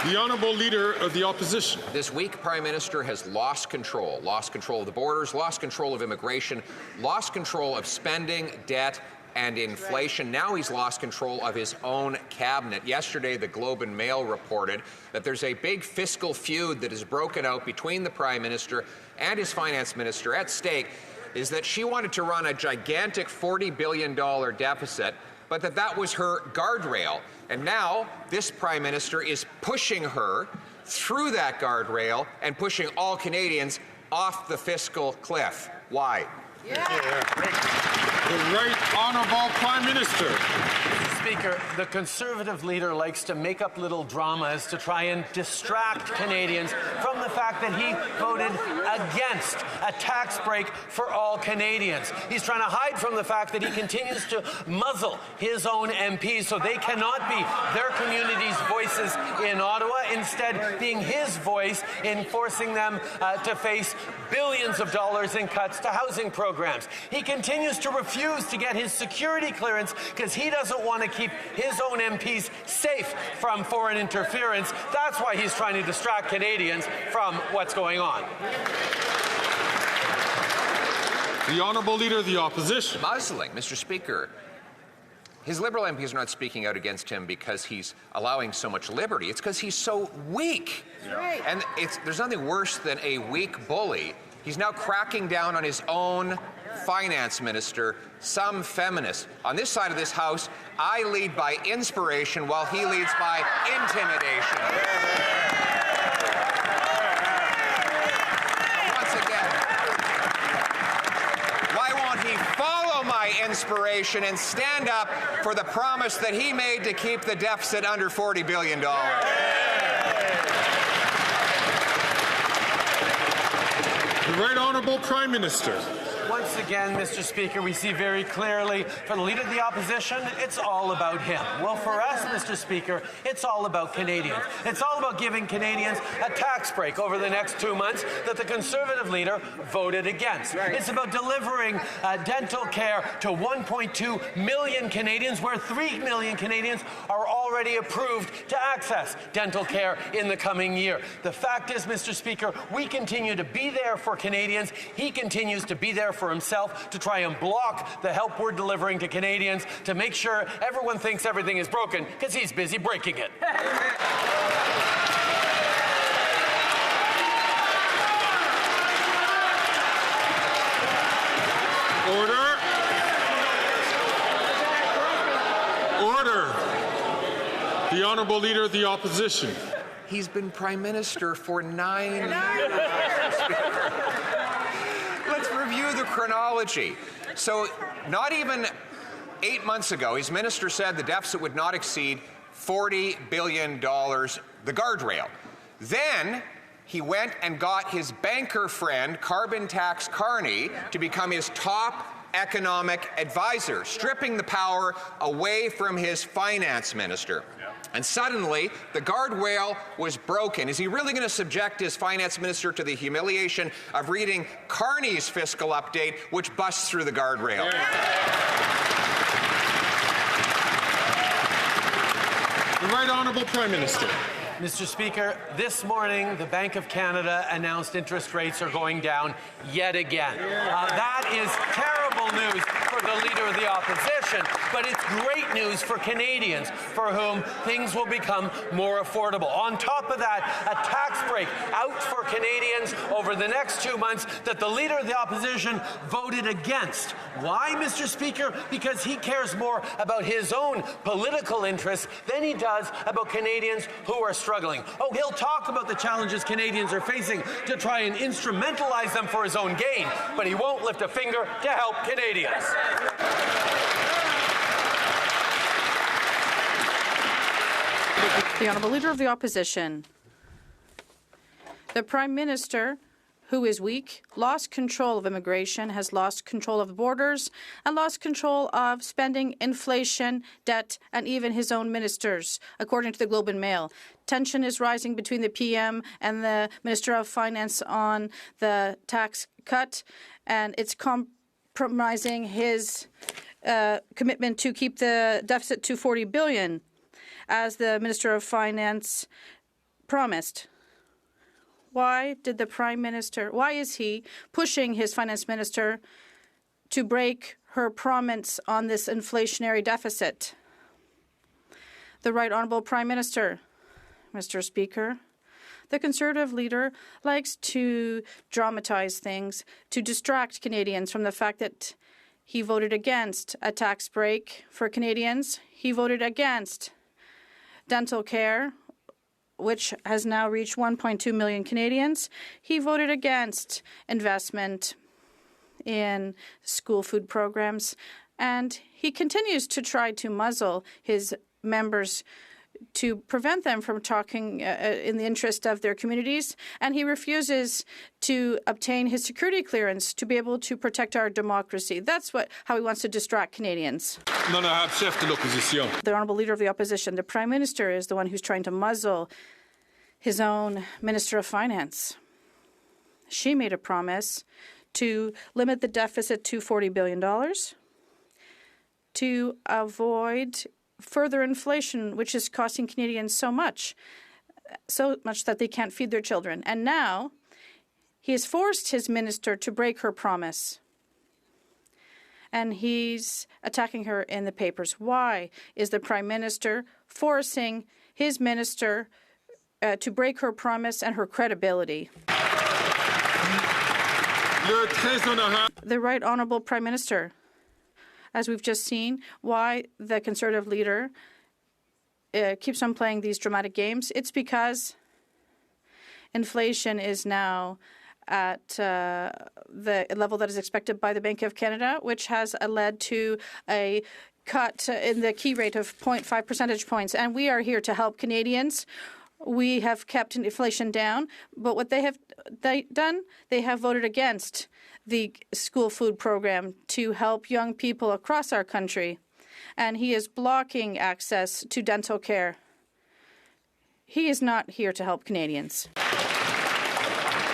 The Honourable Leader of the Opposition. This week, Prime Minister has lost control of the borders, lost control of immigration, lost control of spending, debt, and inflation. Now he's lost control of his own cabinet. Yesterday, the Globe and Mail reported that there's a big fiscal feud that has broken out between the Prime Minister and his Finance Minister. At stake is that she wanted to run a gigantic $40 billion deficit, but that was her guardrail. And now this Prime Minister is pushing her through that guardrail and pushing all Canadians off the fiscal cliff. Why? The Right Honourable Prime Minister. Mr. Speaker, the Conservative leader likes to make up little dramas to try and distract Canadians from the fact that he voted against a tax break for all Canadians. He's trying to hide from the fact that he continues to muzzle his own MPs so they cannot be their community's voices in Ottawa, instead being his voice in forcing them to face billions of dollars in cuts to housing programs. He continues to refuse to get his security clearance because he doesn't want to keep his own MPs safe from foreign interference. That's why he's trying to distract Canadians from what's going on. The Honourable Leader of the Opposition. Muzzling, Mr. Speaker. His Liberal MPs are not speaking out against him because he's allowing so much liberty. It's because he's so weak. Right. And there's nothing worse than a weak bully. He's now cracking down on his own finance minister, some feminist. On this side of this House, I lead by inspiration while he leads by intimidation. Once again, why won't he follow my inspiration and stand up for the promise that he made to keep the deficit under $40 billion? The Right Honourable Prime Minister. Once again, Mr. Speaker, we see very clearly for the Leader of the Opposition, it's all about him. Well, for us, Mr. Speaker, it's all about Canadians. It's all about giving Canadians a tax break over the next 2 months that the Conservative leader voted against. Right. It's about delivering dental care to 1.2 million Canadians, where 3 million Canadians are already approved to access dental care in the coming year. The fact is, Mr. Speaker, we continue to be there for Canadians. He continues to be there for himself to try and block the help we're delivering to Canadians to make sure everyone thinks everything is broken because he's busy breaking it. Order. Order. The Honourable Leader of the Opposition. He's been Prime Minister for 9 years. Let's review the chronology. So, not even 8 months ago, his minister said the deficit would not exceed $40 billion, the guardrail. Then, he went and got his banker friend, Carbon Tax Carney, to become his top economic advisor, stripping the power away from his finance minister. And suddenly, the guardrail was broken. Is he really going to subject his finance minister to the humiliation of reading Carney's fiscal update, which busts through the guardrail? The Right Honourable Prime Minister. Mr. Speaker, this morning, the Bank of Canada announced interest rates are going down yet again. That is terrible news for the Leader of the Opposition, but it's great news for Canadians for whom things will become more affordable. On top of that, a tax break out for Canadians over the next 2 months that the Leader of the Opposition voted against. Why, Mr. Speaker? Because he cares more about his own political interests than he does about Canadians who are struggling. Oh, he'll talk about the challenges Canadians are facing to try and instrumentalize them for his own gain, but he won't lift a finger to help Canadians. The Honourable Leader of the Opposition. The Prime Minister, who is weak, lost control of immigration, has lost control of the borders, and lost control of spending, inflation, debt, and even his own ministers, according to the Globe and Mail. Tension is rising between the PM and the Minister of Finance on the tax cut, and it's compromising his commitment to keep the deficit to $40 billion. As the Minister of Finance promised. Why is he pushing his finance minister to break her promise on this inflationary deficit? The Right Honourable Prime Minister. Mr. Speaker, the Conservative leader likes to dramatize things, to distract Canadians from the fact that he voted against a tax break for Canadians. He voted against dental care, which has now reached 1.2 million Canadians. He voted against investment in school food programs, and he continues to try to muzzle his members to prevent them from talking in the interest of their communities, and he refuses to obtain his security clearance to be able to protect our democracy. That's how he wants to distract Canadians. The Honourable Leader of the Opposition, the Prime Minister, is the one who's trying to muzzle his own Minister of Finance. She made a promise to limit the deficit to $40 billion, to avoid further inflation, which is costing Canadians so much that they can't feed their children. And now he has forced his minister to break her promise. And he's attacking her in the papers. Why is the Prime Minister forcing his minister to break her promise and her credibility? The Right Honourable Prime Minister. As we've just seen, why the Conservative leader keeps on playing these dramatic games. It's because inflation is now at the level that is expected by the Bank of Canada, which has led to a cut in the key rate of 0.5 percentage points. And we are here to help Canadians. We have kept inflation down, but what they have done, they have voted against the school food program to help young people across our country. And he is blocking access to dental care. He is not here to help Canadians.